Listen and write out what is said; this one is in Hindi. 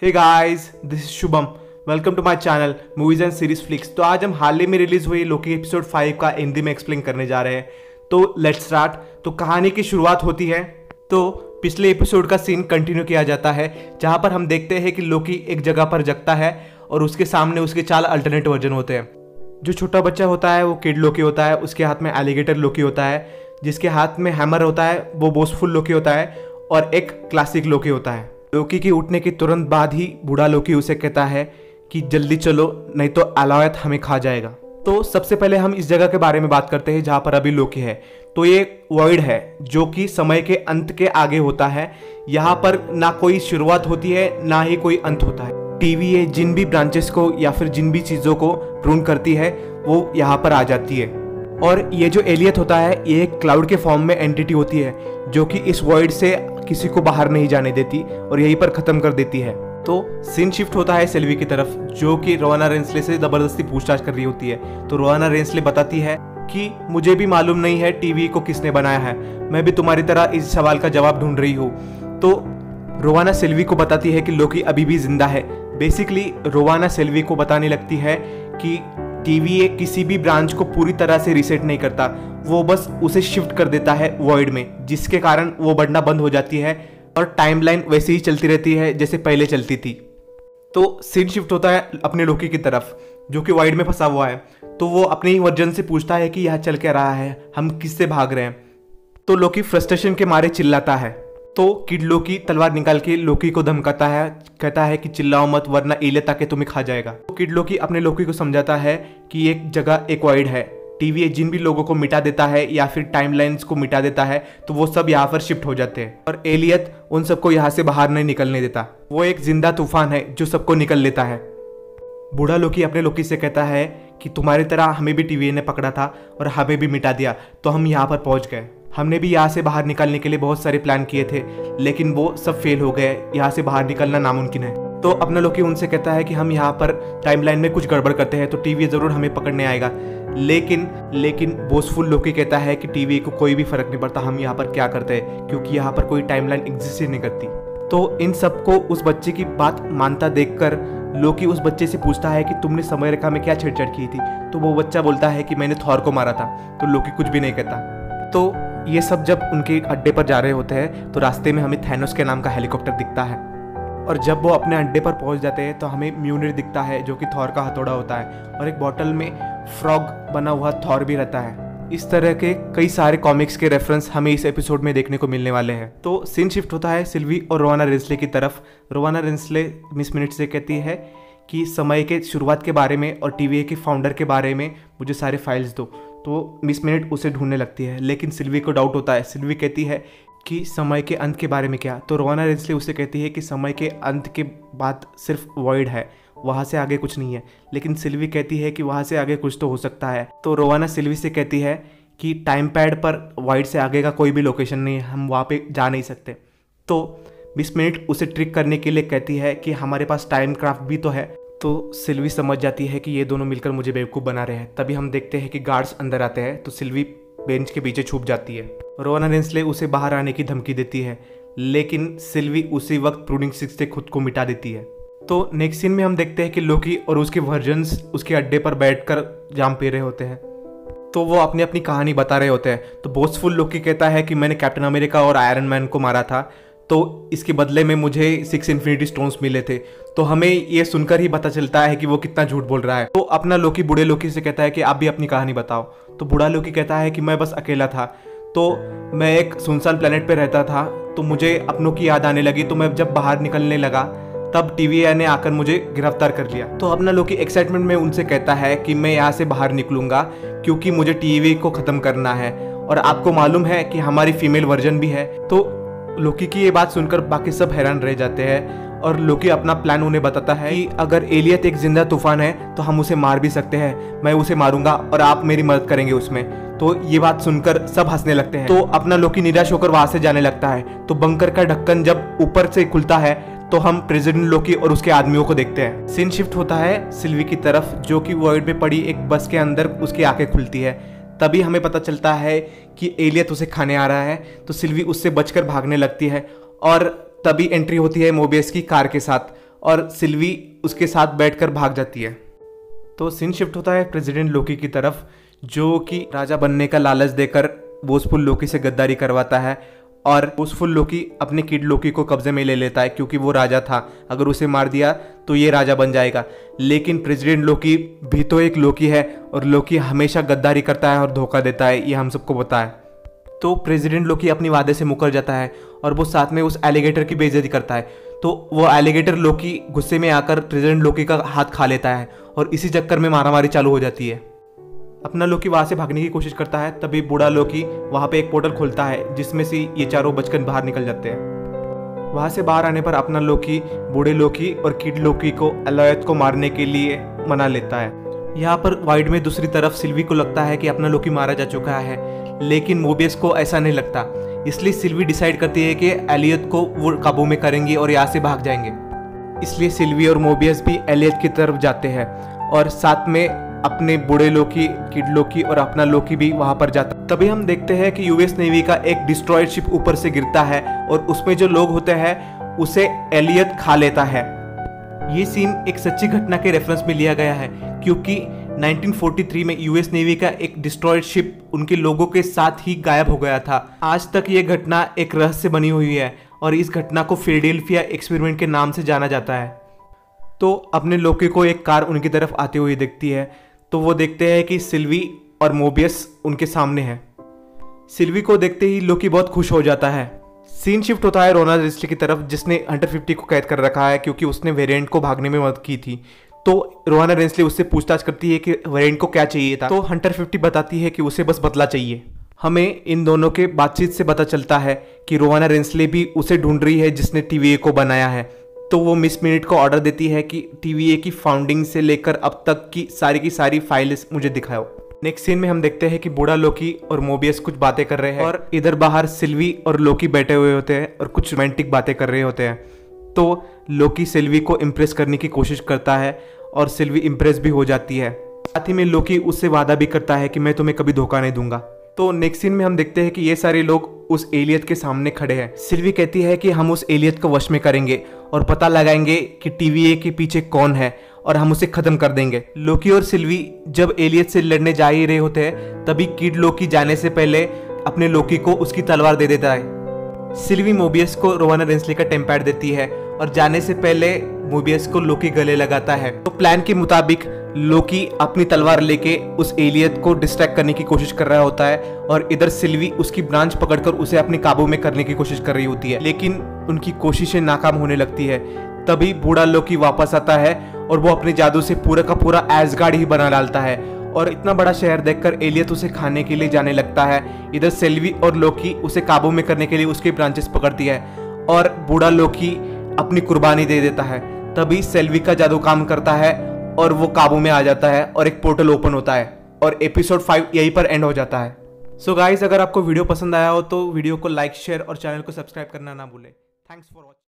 Hey guys, this is Shubham. Welcome to my channel movies and series flicks. तो आज हम हाल ही में रिलीज हुई लोकी एपिसोड 5 का हिंदी में एक्सप्लेन करने जा रहे हैं। तो लेट्स स्टार्ट। तो कहानी की शुरुआत होती है तो पिछले एपिसोड का सीन कंटिन्यू किया जाता है, जहां पर हम देखते हैं कि लोकी एक जगह पर जगता है और उसके सामने उसके 4 अल्टरनेट वर्जन होते हैं। जो छोटा बच्चा होता है वो किड लोकी होता है, उसके हाथ में एलिगेटर लोकी होता है, जिसके हाथ में हैमर होता है वो बोसफुल लोकी होता है, और एक क्लासिक लोकी होता है। लोकी के उठने के तुरंत बाद ही बूढ़ा लोकी उसे कहता है कि जल्दी चलो नहीं तो अलायत हमें खा जाएगा। तो सबसे पहले हम इस जगह के बारे में बात करते हैं जहां पर अभी लोकी है। तो ये वॉइड है जो कि समय के अंत के आगे होता है। यहाँ पर ना कोई शुरुआत होती है ना ही कोई अंत होता है। टीवीए जिन भी ब्रांचेस को या फिर जिन भी चीज़ों को प्रून करती है वो यहाँ पर आ जाती है। और ये जो एलियत होता है ये एक क्लाउड के फॉर्म में एंटिटी होती है जो कि इस वॉइड से किसी को बाहर नहीं जाने देती और यहीं पर खत्म कर देती है। तो सीन शिफ्ट होता है सिल्वी की तरफ, जो कि रोवाना रेंसले से जबरदस्ती पूछताछ कर रही होती है। तो रोवाना रेंसले बताती है कि मुझे भी मालूम नहीं है टीवी को किसने बनाया है, मैं भी तुम्हारी तरह इस सवाल का जवाब ढूंढ रही हूँ। तो रोवाना सिल्वी को बताती है कि लोकी अभी भी जिंदा है। बेसिकली रोवाना सिल्वी को बताने लगती है कि टीवीए किसी भी ब्रांच को पूरी तरह से रीसेट नहीं करता, वो बस उसे शिफ्ट कर देता है वॉइड में, जिसके कारण वो बढ़ना बंद हो जाती है और टाइमलाइन वैसे ही चलती रहती है जैसे पहले चलती थी। तो सीन शिफ्ट होता है अपने लोकी की तरफ जो कि वॉइड में फंसा हुआ है। तो वो अपने ही वर्जन से पूछता है कि यह चल क्या रहा है, हम किससे भाग रहे हैं। तो लोकी फ्रस्ट्रेशन के मारे चिल्लाता है। तो किड लोकी तलवार निकाल के लोकी को धमकाता है, कहता है कि चिल्लाओ मत वरना एलियत आके तुम्हें खा जाएगा। तो किड लोकी अपने लोकी को समझाता है कि एक जगह एक वॉइड है, टीवीए जिन भी लोगों को मिटा देता है या फिर टाइमलाइंस को मिटा देता है तो वो सब यहाँ पर शिफ्ट हो जाते हैं और एलियत उन सबको यहाँ से बाहर नहीं निकलने देता। वो एक जिंदा तूफान है जो सबको निकल लेता है। बूढ़ा लोकी अपने लोकी से कहता है कि तुम्हारी तरह हमें भी टीवीए ने पकड़ा था और हमें भी मिटा दिया, तो हम यहाँ पर पहुँच गए। हमने भी यहाँ से बाहर निकलने के लिए बहुत सारे प्लान किए थे लेकिन वो सब फेल हो गए, यहाँ से बाहर निकलना नामुमकिन है। तो अपना लोकी उनसे कहता है कि हम यहाँ पर टाइमलाइन में कुछ गड़बड़ करते हैं तो टीवी जरूर हमें पकड़ने आएगा। लेकिन बोसफुल लोकी कहता है कि टीवी को कोई भी फर्क नहीं पड़ता हम यहाँ पर क्या करते हैं, क्योंकि यहाँ पर कोई टाइमलाइन एग्जिस्ट ही नहीं करती। तो इन सबको उस बच्चे की बात मानता देखकर लोकी उस बच्चे से पूछता है कि तुमने समय रेखा में क्या छेड़छाड़ की थी। तो वो बच्चा बोलता है कि मैंने थॉर को मारा था। तो लोकी कुछ भी नहीं कहता। तो ये सब जब उनके अड्डे पर जा रहे होते हैं तो रास्ते में हमें थैनोस के नाम का हेलीकॉप्टर दिखता है और जब वो अपने अड्डे पर पहुंच जाते हैं तो हमें म्यूनिर दिखता है जो कि थॉर का हथौड़ा होता है और एक बॉटल में फ्रॉग बना हुआ थॉर भी रहता है। इस तरह के कई सारे कॉमिक्स के रेफरेंस हमें इस एपिसोड में देखने को मिलने वाले हैं। तो सीन शिफ्ट होता है सिल्वी और रोवाना रेंसले की तरफ। रोवाना रेंसले मिस मिनट से कहती है कि समय के शुरुआत के बारे में और टीवीए के फाउंडर के बारे में मुझे सारे फाइल्स दो। तो मिस मिनट उसे ढूंढने लगती है लेकिन सिल्वी को डाउट होता है। सिल्वी कहती है कि समय के अंत के बारे में क्या। तो रोवाना रेंसले उसे कहती है कि समय के अंत के बाद सिर्फ वॉइड है, वहाँ से आगे कुछ नहीं है। लेकिन सिल्वी कहती है कि वहाँ से आगे कुछ तो हो सकता है। तो रोवाना सिल्वी से कहती है कि टाइम पैड पर वॉइड से आगे का कोई भी लोकेशन नहीं है, हम वहाँ पे जा नहीं सकते। तो मिस मिनट उसे ट्रिक करने के लिए कहती है कि हमारे पास टाइम क्राफ्ट भी तो है। तो सिल्वी समझ जाती है कि ये दोनों मिलकर मुझे बेवकूफ़ बना रहे हैं। तभी हम देखते हैं कि गार्ड्स अंदर आते हैं तो सिल्वी बेंच के पीछे छुप जाती है। रोवाना रेंसले उसे बाहर आने की धमकी देती है लेकिन सिल्वी उसी वक्त प्रूनिंग स्टिक से खुद को मिटा देती है। तो नेक्स्ट सीन में हम देखते हैं कि लोकी और उसके वर्जन्स उसके अड्डे पर बैठकर जाम पी रहे होते हैं। तो वो अपनी अपनी कहानी बता रहे होते हैं। तो बोसफुल लोकी कहता है कि मैंने कैप्टन अमेरिका और आयरन मैन को मारा था तो इसके बदले में मुझे 6 इन्फिनिटी स्टोन्स मिले थे। तो हमें ये सुनकर ही पता चलता है कि वो कितना झूठ बोल रहा है। तो अपना लोकी बूढ़े लोकी से कहता है कि आप भी अपनी कहानी बताओ। तो बूढ़ा लोकी कहता है कि मैं बस अकेला था, तो मैं एक सुनसान प्लेनेट पे रहता था, तो मुझे अपनों की याद आने लगी। तो मैं जब बाहर निकलने लगा तब टीवीए ने आकर मुझे गिरफ्तार कर लिया। तो अपना लोकी एक्साइटमेंट में उनसे कहता है कि मैं यहाँ से बाहर निकलूंगा क्योंकि मुझे टीवी को ख़त्म करना है और आपको मालूम है कि हमारी फीमेल वर्जन भी है। तो लोकी की ये बात सुनकर बाकी सब हैरान रह जाते हैं और लोकी अपना प्लान उन्हें बताता है कि अगर एलियत एक जिंदा तूफान है तो हम उसे मार भी सकते हैं, मैं उसे मारूंगा और आप मेरी मदद करेंगे उसमें। तो ये बात सुनकर सब हंसने लगते हैं। तो अपना लोकी निराश होकर वहां से जाने लगता है। तो बंकर का ढक्कन जब ऊपर से खुलता है तो हम प्रेसिडेंट लोकी और उसके आदमियों को देखते हैं। सीन शिफ्ट होता है सिल्वी की तरफ जो कि वॉइड में पड़ी एक बस के अंदर उसकी आंखें खुलती है। तभी हमें पता चलता है कि एलियत उसे खाने आ रहा है। तो सिल्वी उससे बचकर भागने लगती है और तभी एंट्री होती है मोबियस की कार के साथ और सिल्वी उसके साथ बैठकर भाग जाती है। तो सीन शिफ्ट होता है प्रेसिडेंट लोकी की तरफ, जो कि राजा बनने का लालच देकर बोसफुल लोकी से गद्दारी करवाता है और बोसफुल लोकी अपने किड लोकी को कब्जे में ले लेता है क्योंकि वो राजा था, अगर उसे मार दिया तो ये राजा बन जाएगा। लेकिन प्रेसिडेंट लोकी भी तो एक लोकी है और लोकी हमेशा गद्दारी करता है और धोखा देता है, ये हम सबको पता है। तो प्रेसिडेंट लोकी अपनी वादे से मुकर जाता है और वो साथ में उस एलिगेटर की बेइज्जती करता है। तो वो एलिगेटर लोकी गुस्से में आकर प्रेसिडेंट लोकी का हाथ खा लेता है और इसी चक्कर में मारामारी चालू हो जाती है। अपना लोकी वहाँ से भागने की कोशिश करता है, तभी बूढ़ा लोकी वहाँ पे एक पोर्टल खोलता है जिसमें से ये चारों बचकर बाहर निकल जाते हैं। वहाँ से बाहर आने पर अपना लोकी बूढ़े लोकी और किड लोकी को अलोयत को मारने के लिए मना लेता है। यहाँ पर वाइड में दूसरी तरफ सिल्वी को लगता है कि अपना लोकी मारा जा चुका है, लेकिन मोबियस को ऐसा नहीं लगता, इसलिए सिल्वी डिसाइड करती है कि एलियट को वो काबू में करेंगे और यहाँ से भाग जाएंगे। इसलिए सिल्वी और मोबियस भी एलियट की तरफ जाते हैं और साथ में अपने बूढ़े लोकी, किड लोकी और अपना लोकी भी वहां पर जाता। तभी हम देखते हैं कि यूएस नेवी का एक डिस्ट्रॉयड शिप ऊपर से गिरता है और उसमें जो लोग होते हैं उसे एलियट खा लेता है। ये सीन एक सच्ची घटना के रेफरेंस में लिया गया है क्योंकि 1943 में यूएस नेवी का एक डिस्ट्रॉयड शिप उनके लोगों के साथ ही गायब हो गया था। आज तक ये घटना एक रहस्य बनी हुई है और इस घटना को फिलाडेल्फिया एक्सपेरिमेंट के नाम से जाना जाता है। तो अपने लोकी को एक कार उनकी तरफ आती हुई दिखती है, तो वो देखते हैं कि सिल्वी और मोबियस उनके सामने है। सिल्वी को देखते ही लोकी बहुत खुश हो जाता है। सीन शिफ्ट होता है रोना रेंसले की तरफ, जिसने हंटर 50 को कैद कर रखा है क्योंकि उसने वेरिएंट को भागने में मदद की थी। तो रोना रेंसले उससे पूछताछ करती है कि वेरिएंट को क्या चाहिए था, तो हंटर 50 बताती है कि उसे बस बदला चाहिए। हमें इन दोनों के बातचीत से पता चलता है कि रोवाना रेंसले भी उसे ढूंढ रही है जिसने TVA को बनाया है। तो वो मिस मिनट को ऑर्डर देती है कि TVA की फाउंडिंग से लेकर अब तक की सारी फाइल्स मुझे दिखाओ। नेक्स्ट सीन में हम देखते हैं कि बूढ़ा लोकी और मोबियस कुछ बातें कर रहे हैं और इधर बाहर सिल्वी और लोकी बैठे हुए होते हैं और कुछ रोमांटिक बातें कर रहे होते हैं। तो लोकी सिल्वी को इम्प्रेस करने की कोशिश करता है और सिल्वी इम्प्रेस भी हो जाती है। साथ ही में लोकी उससे वादा भी करता है कि मैं तुम्हें कभी धोखा नहीं दूंगा। तो नेक्स्ट सीन में हम देखते हैं कि ये सारे लोग उस एलियट के सामने खड़े हैं। सिल्वी कहती है कि हम उस एलियट को वश में करेंगे और पता लगाएंगे कि TVA के पीछे कौन है और हम उसे खत्म कर देंगे। लोकी और सिल्वी जब एलियट से लड़ने जा ही रहे होते हैं, तभी किड लोकी जाने से पहले अपने लोकी को उसकी तलवार दे देता है। सिल्वी मोबियस को रोवाना रेंसले का टेम्पैड देती है और जाने से पहले मोबियस को लोकी गले लगाता है। तो प्लान के मुताबिक लोकी अपनी तलवार लेके उस एलियट को डिस्ट्रैक्ट करने की कोशिश कर रहा होता है और इधर सिल्वी उसकी ब्रांच पकड़कर उसे अपने काबू में करने की कोशिश कर रही होती है, लेकिन उनकी कोशिशें नाकाम होने लगती है। तभी बूढ़ा लोकी वापस आता है और वो अपने जादू से पूरा का पूरा एसगार्ड ही बना डालता है और इतना बड़ा शहर देखकर एलियट उसे खाने के लिए जाने लगता है। इधर सिल्वी और लोकी उसे काबू में करने के लिए उसकी ब्रांचेस पकड़ती है और बूढ़ा लोकी अपनी कुर्बानी दे देता है। तभी सिल्वी का जादू काम करता है और वो काबू में आ जाता है और एक पोर्टल ओपन होता है और एपिसोड 5 यहीं पर एंड हो जाता है। सो गाइस, अगर आपको वीडियो पसंद आया हो तो वीडियो को लाइक, शेयर और चैनल को सब्सक्राइब करना ना भूलें। Thanks for watching.